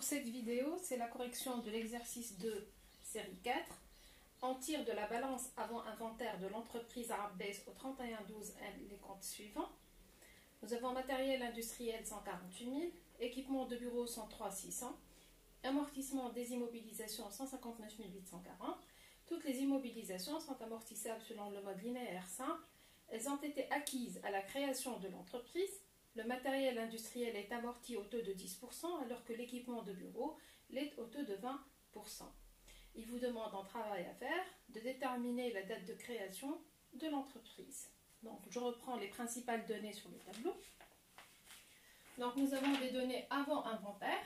cette vidéo, c'est la correction de l'exercice 2, série 4. On tire de la balance avant inventaire de l'entreprise Arabes au 31/12 les comptes suivants. Nous avons matériel industriel 148 000, équipement de bureau 103 600, amortissement des immobilisations 159 840. Toutes les immobilisations sont amortissables selon le mode linéaire simple. Elles ont été acquises à la création de l'entreprise. Le matériel industriel est amorti au taux de 10%, alors que l'équipement de bureau l'est au taux de 20%. Il vous demande en travail à faire de déterminer la date de création de l'entreprise. Donc, je reprends les principales données sur le tableau. Donc, nous avons des données avant inventaire.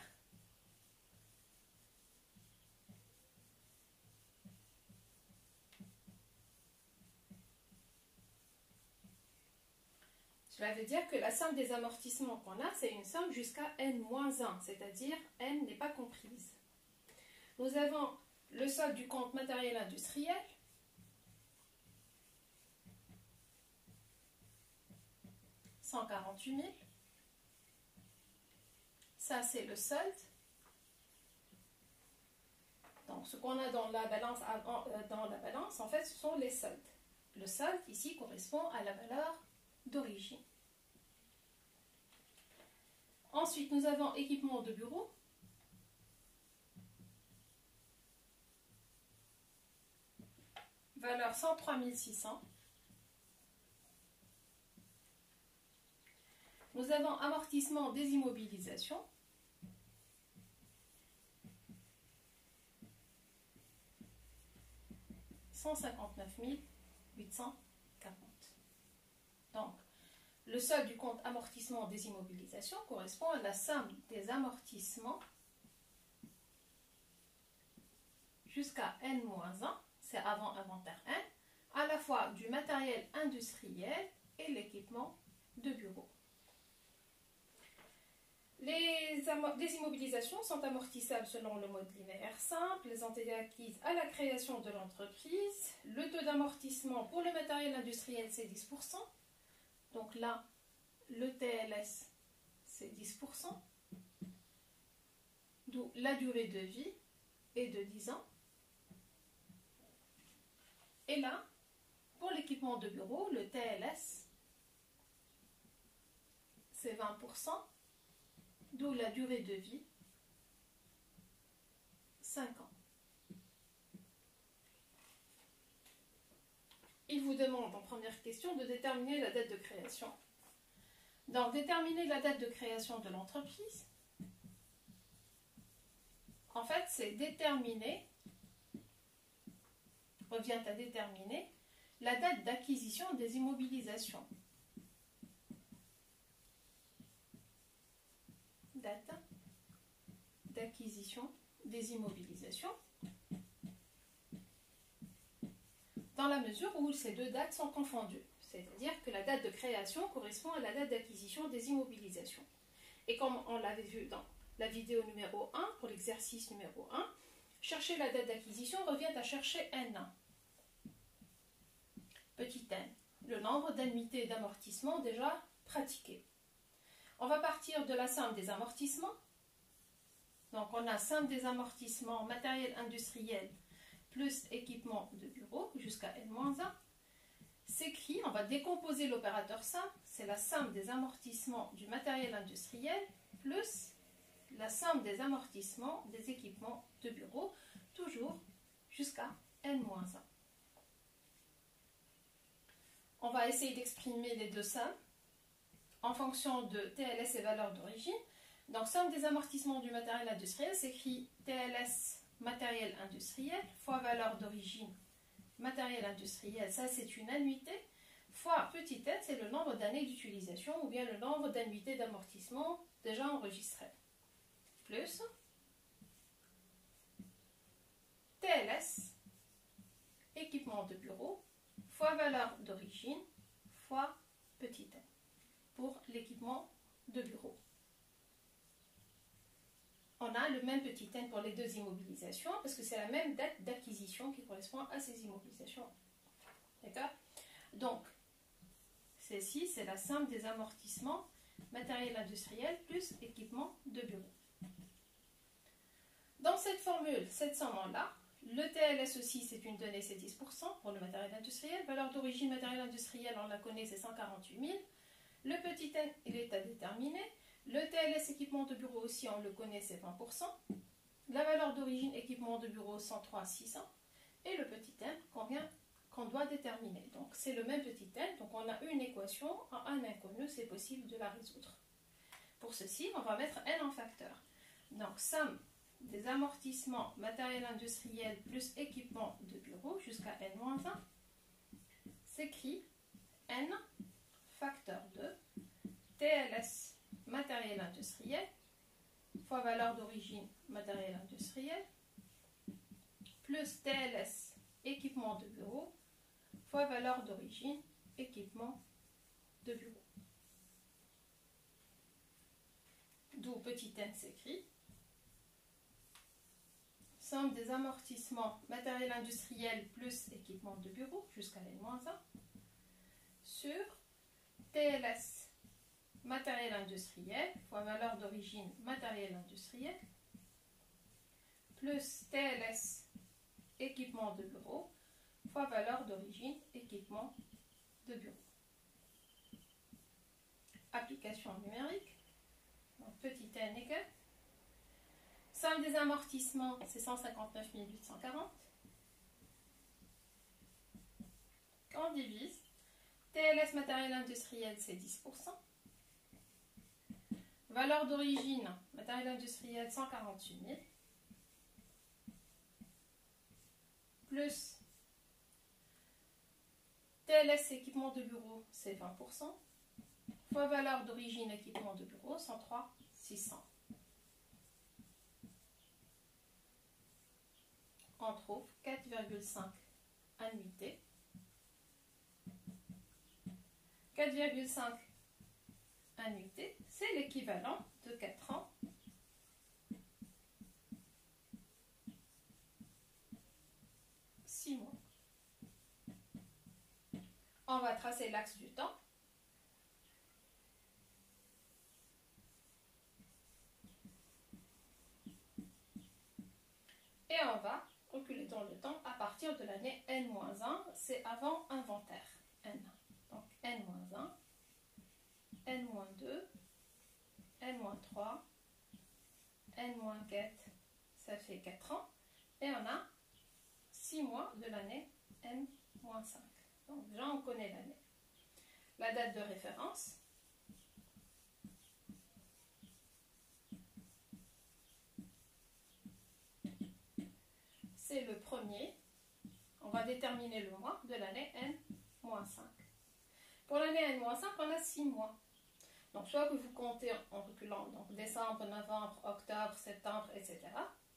Cela veut dire que la somme des amortissements qu'on a, c'est une somme jusqu'à n-1, c'est-à-dire n n'est pas comprise. Nous avons le solde du compte matériel industriel, « 148 000. Ça, c'est le solde. Donc, ce qu'on a dans la balance, en fait, ce sont les soldes. Le solde, ici, correspond à la valeur d'origine. Ensuite, nous avons équipement de bureau. Valeur 103 600. Nous avons amortissement des immobilisations. « 159 840. Donc, le solde du compte amortissement des immobilisations correspond à la somme des amortissements jusqu'à n-1, c'est avant inventaire n, à la fois du matériel industriel et l'équipement de bureau. Les immobilisations sont amortissables selon le mode linéaire simple. Elles ont été acquises à la création de l'entreprise. Le taux d'amortissement pour le matériel industriel, c'est 10%. Donc là, le TLS, c'est 10%. D'où la durée de vie est de 10 ans. Et là, pour l'équipement de bureau, le TLS, c'est 20%. D'où la durée de vie, 5 ans. Il vous demande en première question de déterminer la date de création. Donc, déterminer la date de création de l'entreprise, en fait, c'est déterminer, revient à déterminer la date d'acquisition des immobilisations. Date d'acquisition des immobilisations, dans la mesure où ces deux dates sont confondues. C'est-à-dire que la date de création correspond à la date d'acquisition des immobilisations. Et comme on l'avait vu dans la vidéo numéro 1, pour l'exercice numéro 1, chercher la date d'acquisition revient à chercher n1. Petit n, le nombre d'annuités d'amortissement déjà pratiquées. On va partir de la somme des amortissements. Donc, on a somme des amortissements matériel industriel plus équipement de bureau jusqu'à n-1. S'écrit, on va décomposer l'opérateur somme. C'est la somme des amortissements du matériel industriel plus la somme des amortissements des équipements de bureau, toujours jusqu'à n-1. On va essayer d'exprimer les deux sommes en fonction de TLS et valeur d'origine. Donc, somme des amortissements du matériel industriel s'écrit TLS matériel industriel fois valeur d'origine matériel industriel, ça c'est une annuité, fois petit n, c'est le nombre d'années d'utilisation ou bien le nombre d'annuités d'amortissement déjà enregistrées. Plus TLS équipement de bureau fois valeur d'origine fois petit n pour l'équipement de bureau. On a le même petit n pour les deux immobilisations parce que c'est la même date d'acquisition qui correspond à ces immobilisations. D'accord? Donc, celle-ci, c'est la somme des amortissements matériel industriel plus équipement de bureau. Dans cette formule, cette somme-là, le TLS aussi, c'est une donnée, c'est 10% pour le matériel industriel. Valeur d'origine matériel industriel, on la connaît, c'est 148 000. Le petit n, il est à déterminer. Le TLS équipement de bureau aussi, on le connaît, c'est 20%. La valeur d'origine équipement de bureau, 103 600. Et le petit n qu'on doit déterminer. Donc, c'est le même petit n. Donc, on a une équation en un inconnu, c'est possible de la résoudre. Pour ceci, on va mettre n en facteur. Donc, somme des amortissements matériel industriel plus équipement de bureau jusqu'à n-1 s'écrit n facteur de TLS matériel industriel fois valeur d'origine matériel industriel plus TLS équipement de bureau fois valeur d'origine équipement de bureau. D'où petit n s'écrit somme des amortissements matériel industriel plus équipement de bureau jusqu'à n-1 sur TLS matériel industriel fois valeur d'origine matériel industriel plus TLS équipement de bureau fois valeur d'origine équipement de bureau. Application numérique. Donc, petit n égale somme des amortissements, c'est 159 840. On divise. TLS matériel industriel, c'est 10%. Valeur d'origine, matériel industriel, 148 000. Plus TLS équipement de bureau, c'est 20%. Fois valeur d'origine équipement de bureau, 103 600. On trouve 4,5 annuités. 4,5 annuités, c'est l'équivalent de 4 ans mois. On va tracer l'axe du temps. Et on va reculer dans le temps à partir de l'année N-1, c'est avant inventaire. N. Donc N-1, N-2, N-3, N-4, ça fait 4 ans. Et on a 6 mois de l'année N-5. Donc déjà on connaît l'année. La date de référence. C'est le premier. On va déterminer le mois de l'année N-5. Pour l'année N-5, on a 6 mois. Donc, soit que vous comptez en reculant, donc décembre, novembre, octobre, septembre, etc.,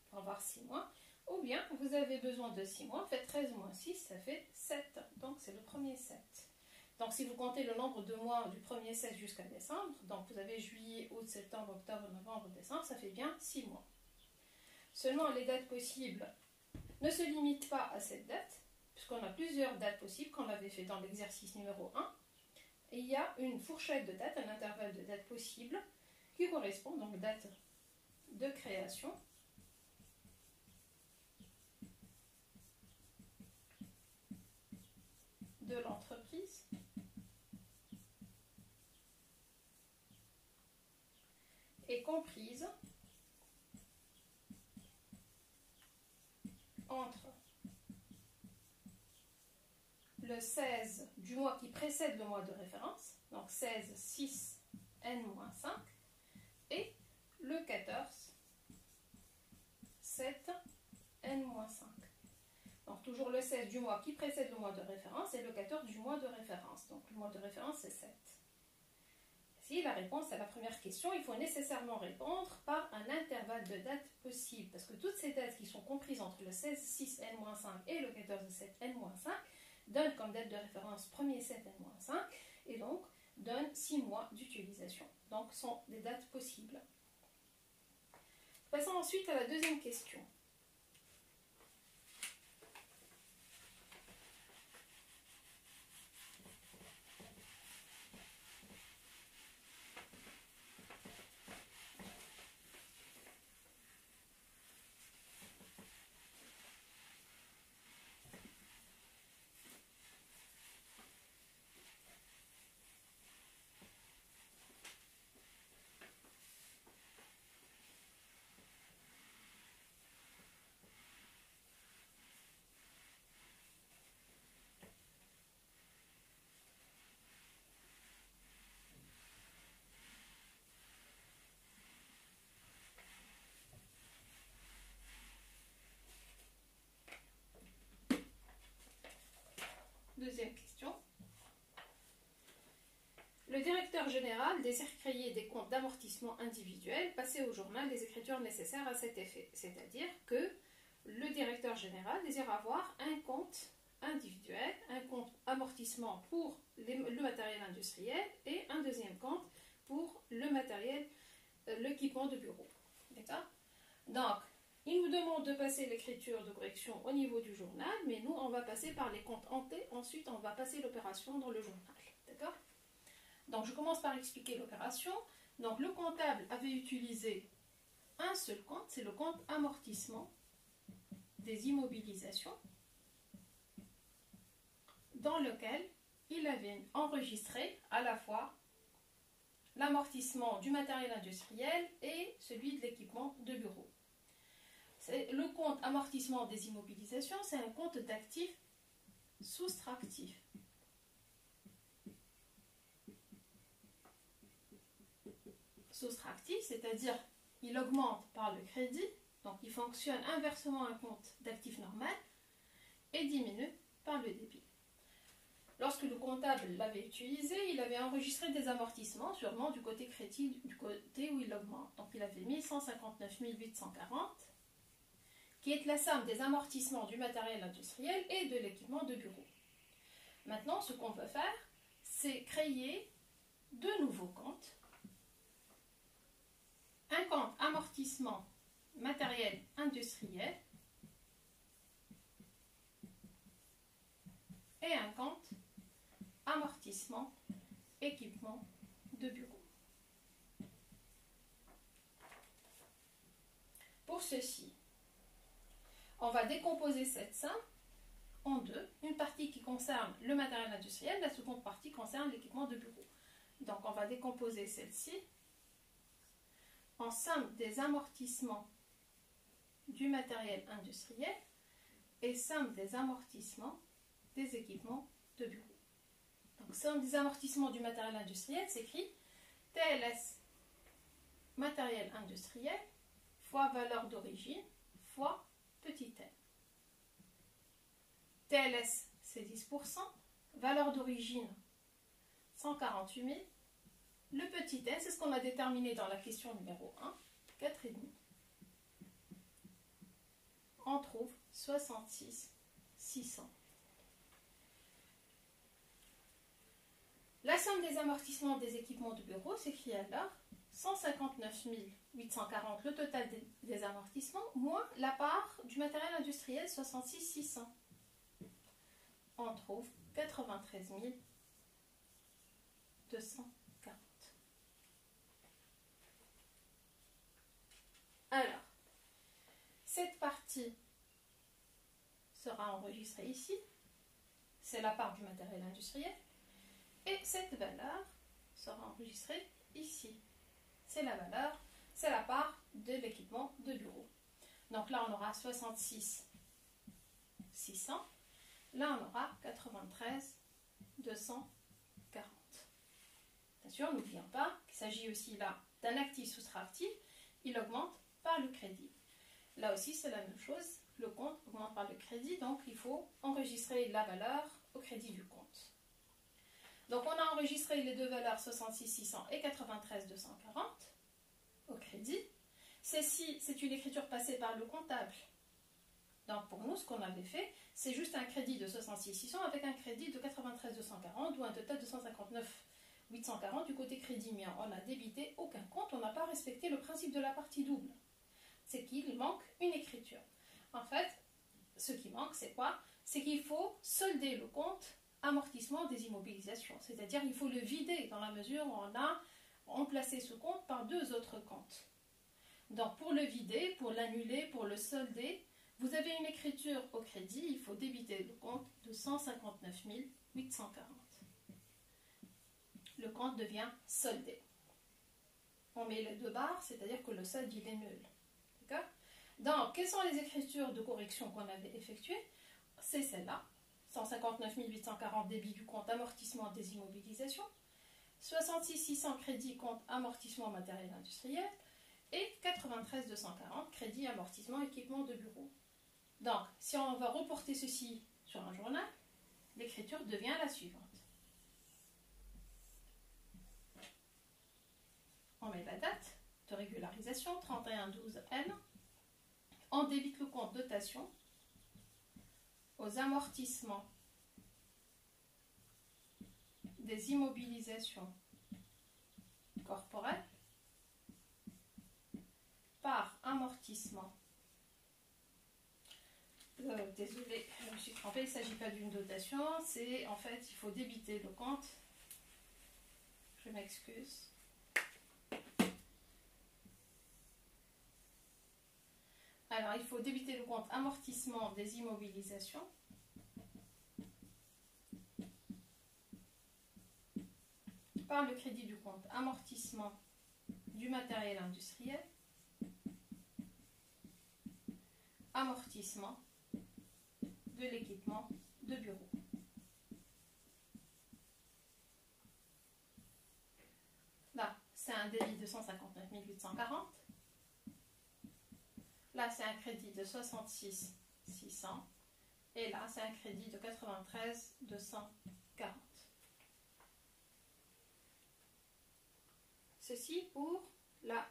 pour avoir 6 mois, ou bien vous avez besoin de 6 mois, faites 13 moins 6, ça fait 7. Donc, c'est le premier 7. Donc, si vous comptez le nombre de mois du premier 7 jusqu'à décembre, donc vous avez juillet, août, septembre, octobre, novembre, décembre, ça fait bien 6 mois. Seulement, les dates possibles ne se limitent pas à cette date, puisqu'on a plusieurs dates possibles, qu'on l'avait fait dans l'exercice numéro 1. Et il y a une fourchette de dates, un intervalle de dates possibles, qui correspond donc date de création, de l'entreprise, est comprise entre le 16 du mois qui précède le mois de référence, donc 16, 6, N-5, et le 14, 7, N-5. Donc toujours le 16 du mois qui précède le mois de référence et le 14 du mois de référence. Donc le mois de référence, c'est 7. Si la réponse à la première question, il faut nécessairement répondre par un intervalle de dates possible, parce que toutes ces dates qui sont comprises entre le 16, 6, N-5 et le 14, 7, N-5 donnent comme date de référence 1er 7, N-5 et donc donnent 6 mois d'utilisation. Donc sont des dates possibles. Passons ensuite à la deuxième question. général désire créer des comptes d'amortissement individuels, passer au journal les écritures nécessaires à cet effet. C'est-à-dire que le directeur général désire avoir un compte individuel, un compte amortissement pour le matériel industriel et un deuxième compte pour le matériel, l'équipement de bureau. D'accord? Donc, il nous demande de passer l'écriture de correction au niveau du journal, mais nous, on va passer par les comptes hantés, ensuite on va passer l'opération dans le journal. D'accord? Donc, je commence par expliquer l'opération. Donc, le comptable avait utilisé un seul compte, c'est le compte amortissement des immobilisations, dans lequel il avait enregistré à la fois l'amortissement du matériel industriel et celui de l'équipement de bureau. Le compte amortissement des immobilisations, c'est un compte d'actifs soustractifs. Soustractif, c'est-à-dire il augmente par le crédit, donc il fonctionne inversement un compte d'actifs normal et diminue par le débit. Lorsque le comptable l'avait utilisé, il avait enregistré des amortissements, sûrement du côté crédit, du côté où il augmente. Donc il avait mis 159 840, qui est la somme des amortissements du matériel industriel et de l'équipement de bureau. Maintenant, ce qu'on peut faire, c'est créer deux nouveaux comptes. Un compte amortissement matériel industriel et un compte amortissement équipement de bureau. Pour ceci, on va décomposer cette somme en deux. Une partie qui concerne le matériel industriel, la seconde partie concerne l'équipement de bureau. Donc on va décomposer celle-ci en somme des amortissements du matériel industriel et somme des amortissements des équipements de bureau. Donc, somme des amortissements du matériel industriel s'écrit TLS matériel industriel fois valeur d'origine fois petit n. TLS c'est 10%, valeur d'origine 148 000. Le petit n, c'est ce qu'on a déterminé dans la question numéro 1, 4,5. On trouve 66 600. La somme des amortissements des équipements de bureau s'écrit alors 159 840, le total des amortissements, moins la part du matériel industriel 66 600. On trouve 93 240. Alors, cette partie sera enregistrée ici, c'est la part du matériel industriel, et cette valeur sera enregistrée ici, c'est la part de l'équipement de bureau. Donc là, on aura 66 600, là, on aura 93 240. Bien sûr, n'oublions pas qu'il s'agit aussi là d'un actif soustractif, il augmente par le crédit. Là aussi, c'est la même chose, le compte augmente par le crédit, donc il faut enregistrer la valeur au crédit du compte. Donc on a enregistré les deux valeurs 66 600 et 93 240 au crédit. Ceci, c'est une écriture passée par le comptable. Donc pour nous, ce qu'on avait fait, c'est juste un crédit de 66 600 avec un crédit de 93 240 ou un total de 159 840 du côté crédit. Mais on n'a débité aucun compte, on n'a pas respecté le principe de la partie double. C'est qu'il manque une écriture. En fait, ce qui manque, c'est quoi? C'est qu'il faut solder le compte amortissement des immobilisations. C'est-à-dire il faut le vider dans la mesure où on a remplacé ce compte par deux autres comptes. Donc pour le vider, pour l'annuler, pour le solder, vous avez une écriture au crédit, il faut débiter le compte de 159 840. Le compte devient soldé. On met les deux barres, c'est-à-dire que le solde il est nul. D'accord? Donc, quelles sont les écritures de correction qu'on avait effectuées? C'est celle-là. 159 840 débit du compte amortissement des immobilisations, 66 600 crédit compte amortissement matériel industriel et 93 240 crédit amortissement équipement de bureau. Donc, si on va reporter ceci sur un journal, l'écriture devient la suivante. et la date de régularisation, 3112N. On débite le compte dotation aux amortissements des immobilisations corporelles par amortissement. Désolé, je me suis trompée, il ne s'agit pas d'une dotation, c'est en fait, il faut débiter le compte. Je m'excuse. Alors, il faut débiter le compte amortissement des immobilisations par le crédit du compte amortissement du matériel industriel, amortissement de l'équipement de bureau. Là, c'est un débit de 159 840. Là, c'est un crédit de 66 600. Et là, c'est un crédit de 93 240. Ceci pour la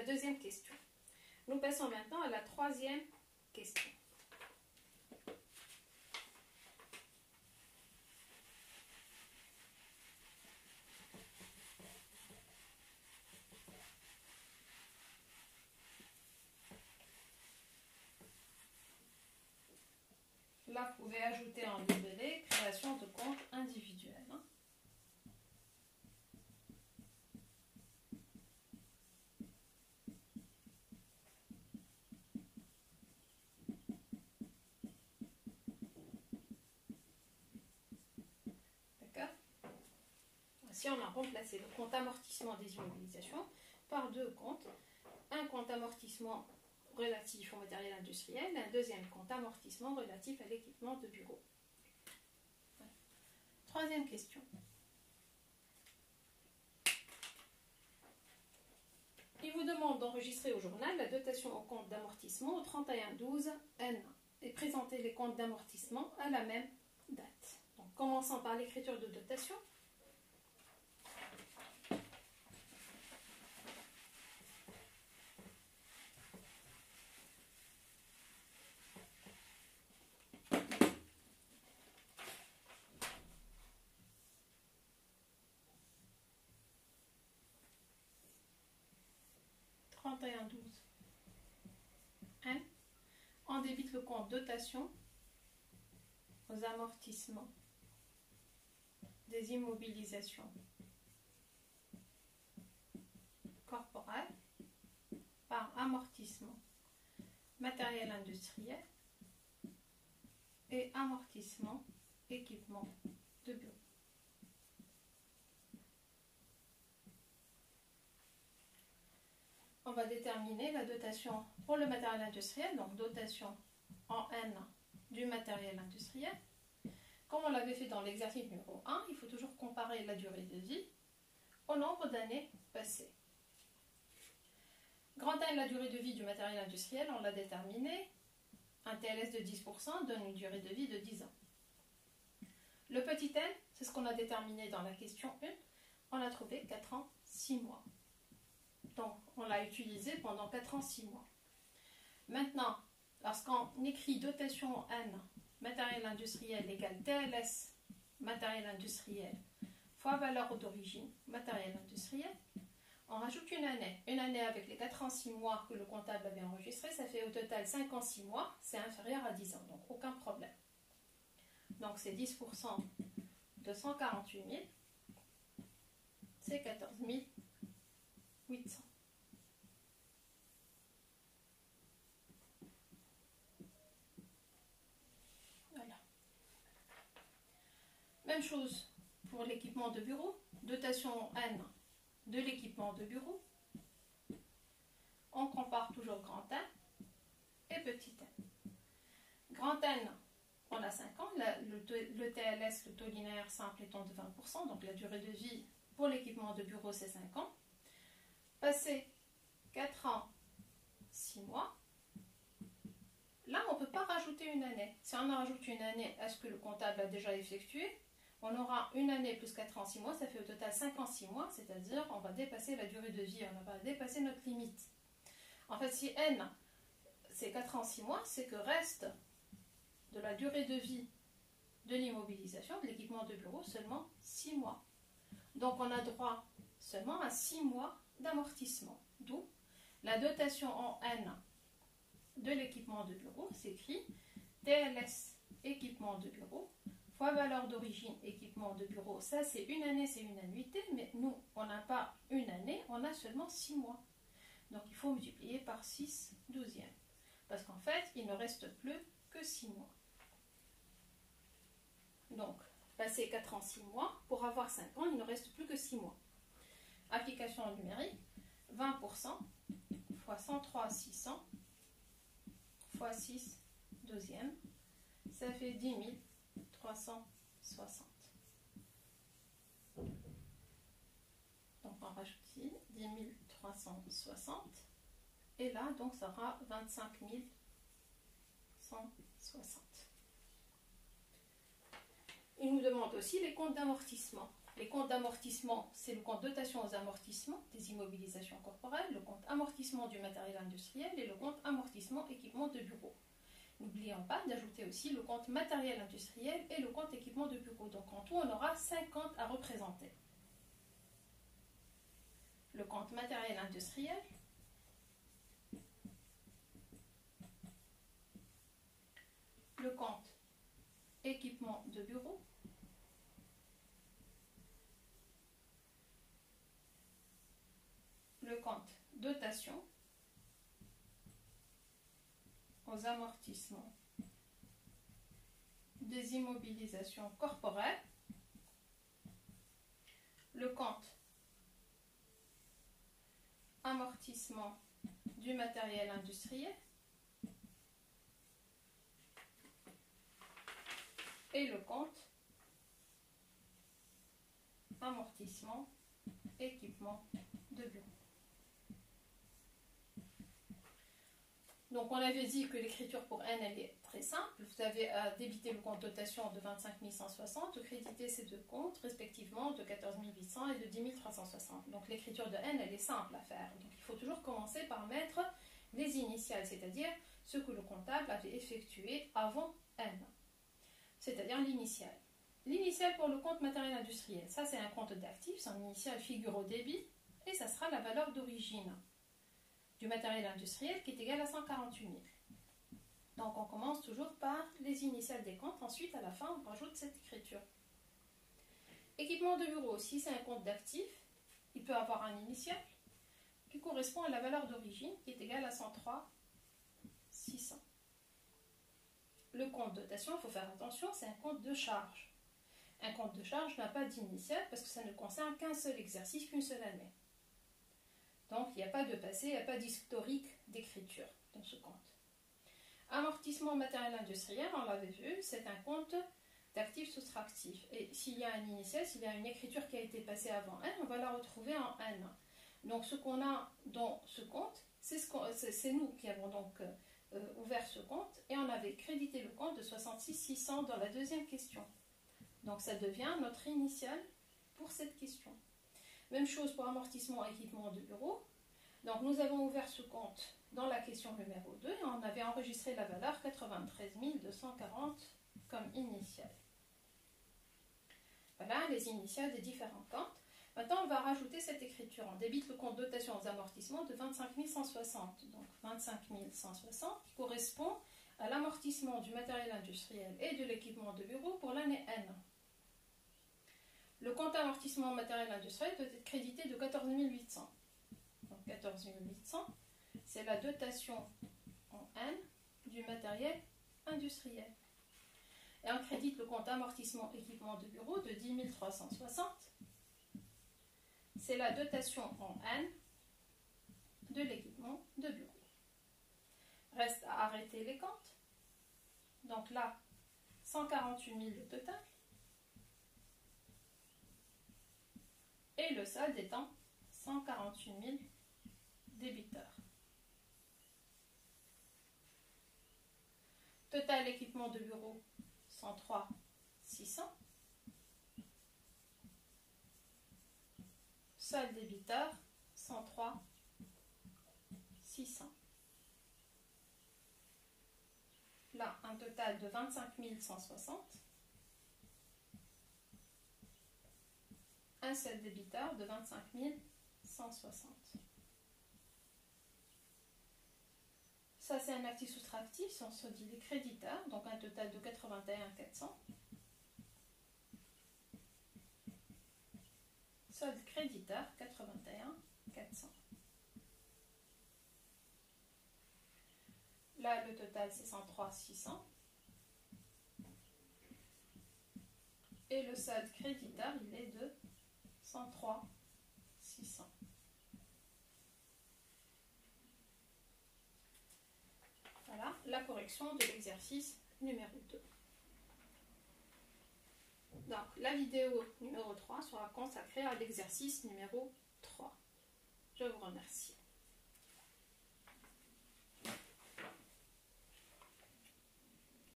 deuxième question. Nous passons maintenant à la troisième question. Là, vous pouvez ajouter en libellé création de compte individuel. D'accord? Ainsi, on a remplacé le compte amortissement des immobilisations par deux comptes. Un compte amortissement relatif au matériel industriel et un deuxième compte amortissement relatif à l'équipement de bureau. Voilà. Troisième question. Il vous demande d'enregistrer au journal la dotation au compte d'amortissement au 31/12/N et présenter les comptes d'amortissement à la même date. Donc, commençons par l'écriture de dotation. N. On débite le compte dotation aux amortissements des immobilisations corporelles par amortissement matériel industriel et amortissement équipement de bureau. On va déterminer la dotation pour le matériel industriel, donc dotation en N du matériel industriel. Comme on l'avait fait dans l'exercice numéro 1, il faut toujours comparer la durée de vie au nombre d'années passées. Grand N, la durée de vie du matériel industriel, on l'a déterminé. Un TLS de 10% donne une durée de vie de 10 ans. Le petit n, c'est ce qu'on a déterminé dans la question 1. On a trouvé 4 ans, 6 mois. Donc, on l'a utilisé pendant 4 ans, 6 mois. Maintenant, lorsqu'on écrit dotation N, matériel industriel égale TLS, matériel industriel, fois valeur d'origine, matériel industriel, on rajoute une année. Une année avec les 4 ans, 6 mois que le comptable avait enregistré, ça fait au total 5 ans, 6 mois, c'est inférieur à 10 ans, donc aucun problème. Donc, c'est 10% de 148 000, c'est 14 800. Voilà. Même chose pour l'équipement de bureau. Dotation N de l'équipement de bureau. On compare toujours grand N et petit n. Grand N, on a 5 ans. Le TLS, le taux linéaire simple étant de 20%, donc la durée de vie pour l'équipement de bureau, c'est 5 ans. Passé 4 ans, 6 mois, là, on ne peut pas rajouter une année. Si on en rajoute une année à ce que le comptable a déjà effectué, on aura une année plus 4 ans, 6 mois, ça fait au total 5 ans, 6 mois, c'est-à-dire on va dépasser la durée de vie, on va dépasser notre limite. En fait, si N, c'est 4 ans, 6 mois, c'est que reste de la durée de vie de l'immobilisation, de l'équipement de bureau, seulement 6 mois. Donc on a droit seulement à 6 mois d'amortissement. D'où la dotation en N de l'équipement de bureau s'écrit TLS équipement de bureau fois valeur d'origine équipement de bureau. Ça c'est une année, c'est une annuité, mais nous on n'a pas une année, on a seulement 6 mois. Donc il faut multiplier par 6 douzièmes. Parce qu'en fait il ne reste plus que 6 mois. Donc, passer 4 ans, 6 mois, pour avoir 5 ans, il ne reste plus que 6 mois. Application numérique, 20% fois 103 600 fois 6 douzièmes, ça fait 10 360. Donc on rajoute ici 10 360 et là donc ça aura 25 160. Il nous demande aussi les comptes d'amortissement. Les comptes d'amortissement, c'est le compte dotation aux amortissements des immobilisations corporelles, le compte amortissement du matériel industriel et le compte amortissement équipement de bureau. N'oublions pas d'ajouter aussi le compte matériel industriel et le compte équipement de bureau. Donc en tout, on aura 5 comptes à représenter. Le compte matériel industriel, le compte équipement de bureau, le compte dotation aux amortissements des immobilisations corporelles, le compte amortissement du matériel industriel et le compte amortissement équipement de bureau. Donc on avait dit que l'écriture pour N elle est très simple. Vous avez à débiter le compte dotation de 25 160, créditer ces deux comptes respectivement de 14 800 et de 10 360. Donc l'écriture de N elle est simple à faire. Donc il faut toujours commencer par mettre les initiales, c'est-à-dire ce que le comptable avait effectué avant N, c'est-à-dire l'initiale. L'initiale pour le compte matériel industriel, ça c'est un compte d'actifs, son initiale figure au débit et ça sera la valeur d'origine du matériel industriel qui est égal à 148 000. Donc on commence toujours par les initiales des comptes, ensuite à la fin on rajoute cette écriture. Équipement de bureau, si c'est un compte d'actifs, il peut avoir un initial qui correspond à la valeur d'origine qui est égale à 103 600. Le compte dotation, il faut faire attention, c'est un compte de charge. Un compte de charge n'a pas d'initiale parce que ça ne concerne qu'un seul exercice, qu'une seule année. Donc, il n'y a pas de passé, il n'y a pas d'historique d'écriture dans ce compte. Amortissement matériel industriel, on l'avait vu, c'est un compte d'actifs soustractifs. Et s'il y a un initial, s'il y a une écriture qui a été passée avant N, on va la retrouver en N. Donc, ce qu'on a dans ce compte, c'est nous qui avons donc ouvert ce compte et on avait crédité le compte de 66 600 dans la deuxième question. Donc, ça devient notre initial pour cette question. Même chose pour amortissement équipement de bureau. Donc nous avons ouvert ce compte dans la question numéro 2 et on avait enregistré la valeur 93 240 comme initiale. Voilà les initiales des différents comptes. Maintenant on va rajouter cette écriture. On débite le compte dotation aux amortissements de 25 160. Donc 25 160 qui correspond à l'amortissement du matériel industriel et de l'équipement de bureau pour l'année N. Le compte amortissement matériel industriel doit être crédité de 14 800. Donc 14 800, c'est la dotation en N du matériel industriel. Et on crédite le compte amortissement équipement de bureau de 10 360. C'est la dotation en N de l'équipement de bureau. Reste à arrêter les comptes. Donc là, 148 000 le total. Et le solde étant 148 000 débiteurs. Total équipement de bureau 103 600 Solde débiteur 103 600. Là, un total de 25 160. Un seul débiteur de 25 160. Ça, c'est un actif soustractif, si on se dit les créditeurs, donc un total de 81 400. Solde créditeur 81 400. Là, le total, c'est 103 600. Et le solde créditeur, il est de 103 600. Voilà la correction de l'exercice numéro 2. Donc, la vidéo numéro 3 sera consacrée à l'exercice numéro 3. Je vous remercie.